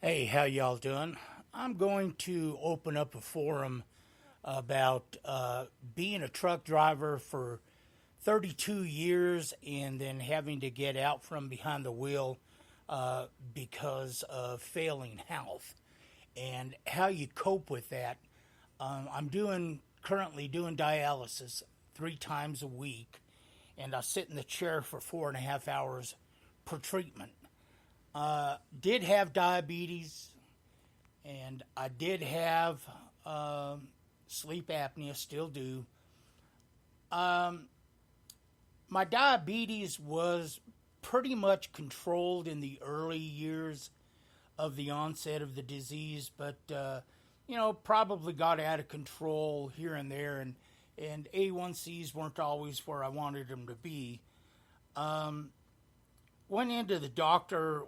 Hey, how y'all doing? I'm going to open up a forum about being a truck driver for 32 years and then having to get out from behind the wheel because of failing health and how you cope with that. I'm doing currently doing dialysis 3 times a week, and I sit in the chair for 4.5 hours per treatment. Did have diabetes, and I did have sleep apnea, still do. My diabetes was pretty much controlled in the early years of the onset of the disease, but probably got out of control here and there, and A1Cs weren't always where I wanted them to be. Went into the doctor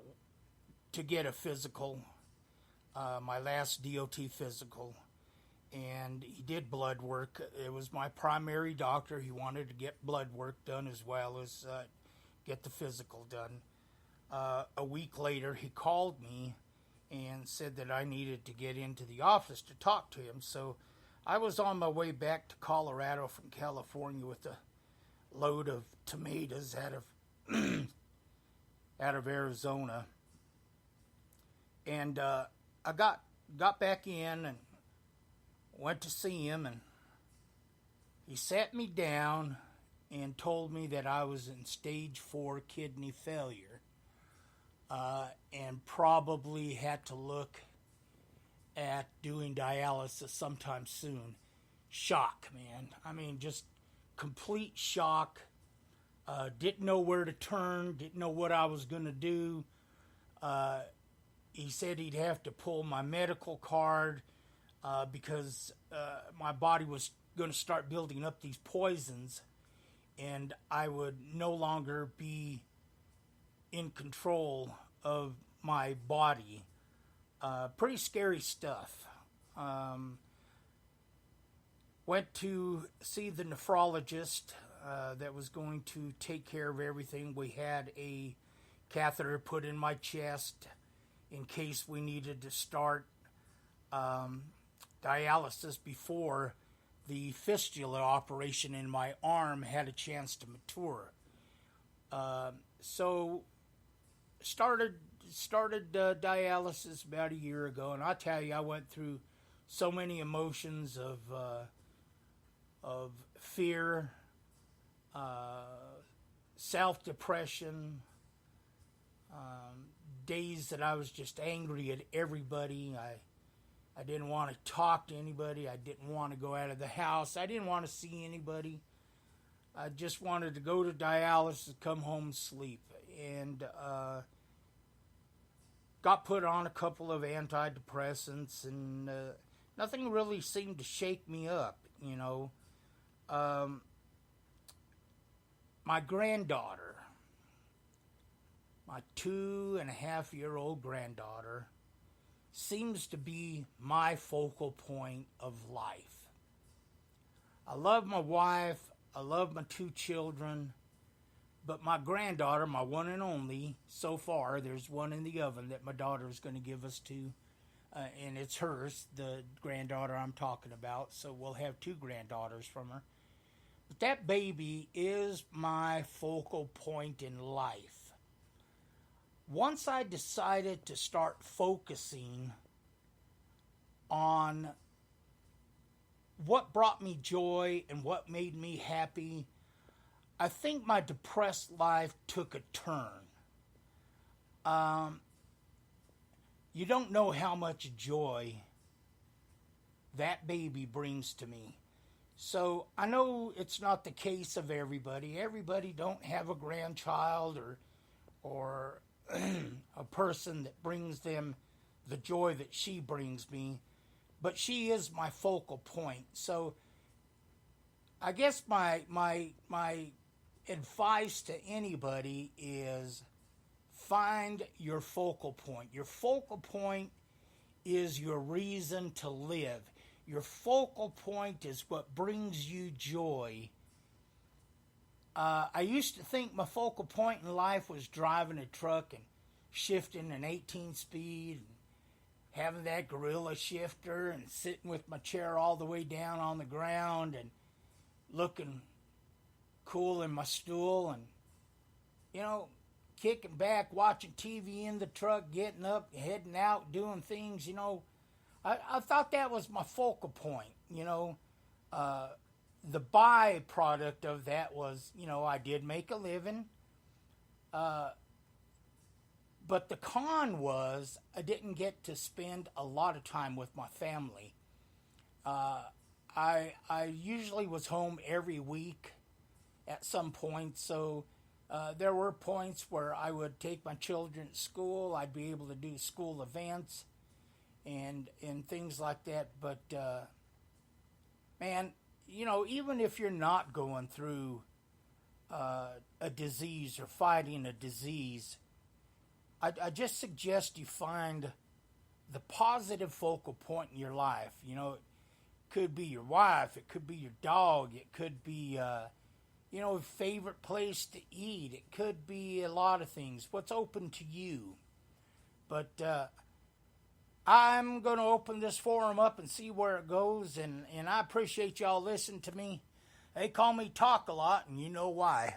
to get a physical, my last DOT physical, and he did blood work. It was my primary doctor. He wanted to get blood work done as well as get the physical done. A week later, he called me and said that I needed to get into the office to talk to him. So I was on my way back to Colorado from California with a load of tomatoes out of Arizona, and I got back in and went to see him, and he sat me down and told me that I was in stage 4 kidney failure, and probably had to look at doing dialysis sometime soon. Shock, man. I mean, just complete shock. Didn't know where to turn, didn't know what I was going to do. He said he'd have to pull my medical card because my body was going to start building up these poisons, and I would no longer be in control of my body. Pretty scary stuff. Went to see the nephrologist that was going to take care of everything. We had a catheter put in my chest in case we needed to start dialysis before the fistula operation in my arm had a chance to mature. So started dialysis about a year ago, and I tell you, I went through so many emotions of fear, self-depression, days that I was just angry at everybody. I didn't want to talk to anybody. I didn't want to go out of the house. I didn't want to see anybody. I just wanted to go to dialysis, come home, and sleep. And got put on a couple of antidepressants, and nothing really seemed to shake me up, you know. My granddaughter, my 2.5-year-old granddaughter, seems to be my focal point of life. I love my wife, I love my 2 children, but my granddaughter, my one and only, so far, there's one in the oven that my daughter is going to give us to, and it's hers, the granddaughter I'm talking about, so we'll have 2 granddaughters from her. But that baby is my focal point in life. Once I decided to start focusing on what brought me joy and what made me happy, I think my depressed life took a turn. You don't know how much joy that baby brings to me. So I know it's not the case of everybody. Everybody don't have a grandchild or a person that brings them the joy that she brings me, but she is my focal point. So I guess my advice to anybody is find your focal point. Your focal point is your reason to live. Your focal point is what brings you joy. I used to think my focal point in life was driving a truck and shifting an 18 speed having that gorilla shifter and sitting with my chair all the way down on the ground and looking cool in my stool and, kicking back, watching TV in the truck, getting up, heading out, doing things, I thought that was my focal point, The byproduct of that was, I did make a living. But the con was I didn't get to spend a lot of time with my family. I usually was home every week at some point, so there were points where I would take my children to school. I'd be able to do school events and things like that. But man, even if you're not going through a disease or fighting a disease, I just suggest you find the positive focal point in your life. It could be your wife, it could be your dog, it could be, favorite place to eat. It could be a lot of things. What's open to you? But I'm going to open this forum up and see where it goes, and I appreciate y'all listening to me. They call me Talk a Lot, and you know why.